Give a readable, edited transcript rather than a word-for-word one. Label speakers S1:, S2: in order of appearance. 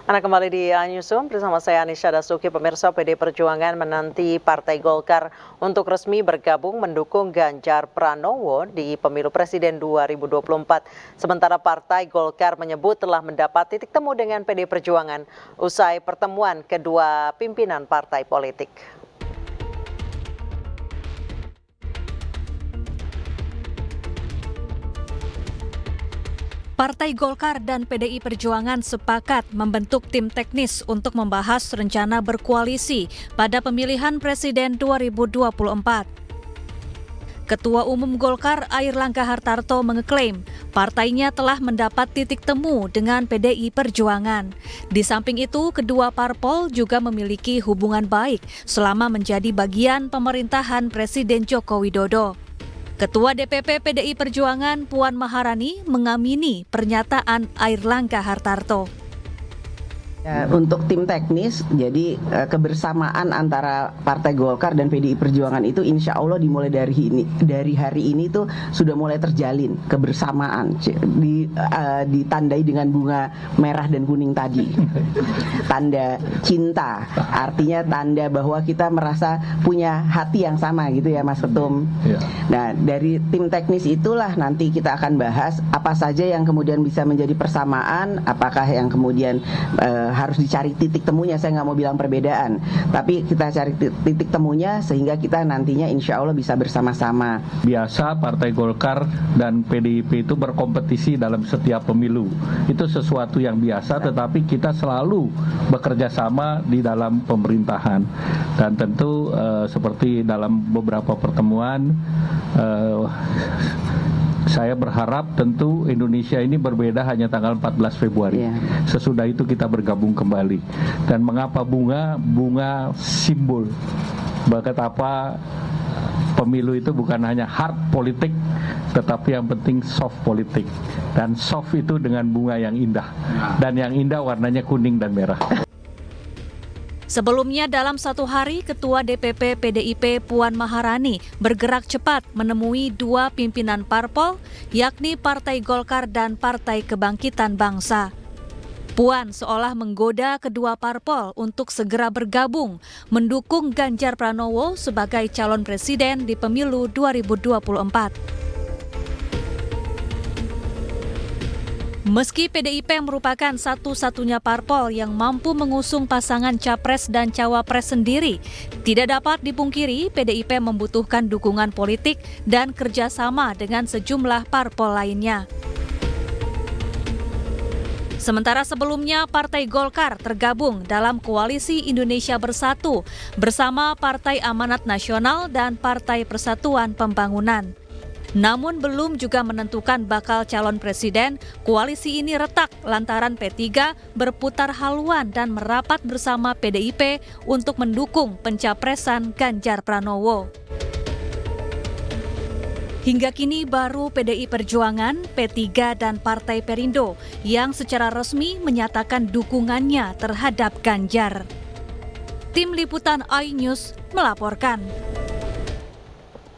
S1: Anda kembali di Newsroom bersama saya Anisha Dasuki. Pemirsa, PD Perjuangan menanti Partai Golkar untuk resmi bergabung mendukung Ganjar Pranowo di Pemilu Presiden 2024. Sementara Partai Golkar menyebut telah mendapat titik temu dengan PD Perjuangan usai pertemuan kedua pimpinan partai politik.
S2: Partai Golkar dan PDI Perjuangan sepakat membentuk tim teknis untuk membahas rencana berkoalisi pada pemilihan Presiden 2024. Ketua Umum Golkar Airlangga Hartarto mengeklaim partainya telah mendapat titik temu dengan PDI Perjuangan. Di samping itu, kedua parpol juga memiliki hubungan baik selama menjadi bagian pemerintahan Presiden Joko Widodo. Ketua DPP PDI Perjuangan Puan Maharani mengamini pernyataan Airlangga Hartarto.
S3: Untuk tim teknis, jadi kebersamaan antara Partai Golkar dan PDI Perjuangan itu insya Allah dimulai dari hari ini tuh sudah mulai terjalin kebersamaan, ditandai dengan bunga merah dan kuning tadi, tanda cinta, artinya tanda bahwa kita merasa punya hati yang sama gitu ya Mas Ketum. Nah, dari tim teknis itulah nanti kita akan bahas apa saja yang kemudian bisa menjadi persamaan, apakah yang kemudian harus dicari titik temunya. Saya nggak mau bilang perbedaan, tapi kita cari titik temunya sehingga kita nantinya insya Allah bisa bersama-sama.
S4: Biasa Partai Golkar dan PDIP itu berkompetisi dalam setiap pemilu. Itu sesuatu yang biasa, tetapi kita selalu bekerja sama di dalam pemerintahan. Dan tentu seperti dalam beberapa pertemuan, saya berharap tentu Indonesia ini berbeda hanya tanggal 14 Februari. Sesudah itu kita bergabung kembali. Dan mengapa bunga? Bunga simbol. Betapa pemilu itu bukan hanya hard politik, tetapi yang penting soft politik. Dan soft itu dengan bunga yang indah. Dan yang indah warnanya kuning dan merah.
S2: Sebelumnya dalam satu hari, Ketua DPP PDIP Puan Maharani bergerak cepat menemui dua pimpinan parpol, yakni Partai Golkar dan Partai Kebangkitan Bangsa. Puan seolah menggoda kedua parpol untuk segera bergabung mendukung Ganjar Pranowo sebagai calon presiden di pemilu 2024. Meski PDIP merupakan satu-satunya parpol yang mampu mengusung pasangan capres dan cawapres sendiri, tidak dapat dipungkiri PDIP membutuhkan dukungan politik dan kerjasama dengan sejumlah parpol lainnya. Sementara sebelumnya Partai Golkar tergabung dalam Koalisi Indonesia Bersatu bersama Partai Amanat Nasional dan Partai Persatuan Pembangunan. Namun belum juga menentukan bakal calon presiden, koalisi ini retak lantaran P3 berputar haluan dan merapat bersama PDIP untuk mendukung pencapresan Ganjar Pranowo. Hingga kini baru PDI Perjuangan, P3 dan Partai Perindo yang secara resmi menyatakan dukungannya terhadap Ganjar. Tim Liputan iNews melaporkan.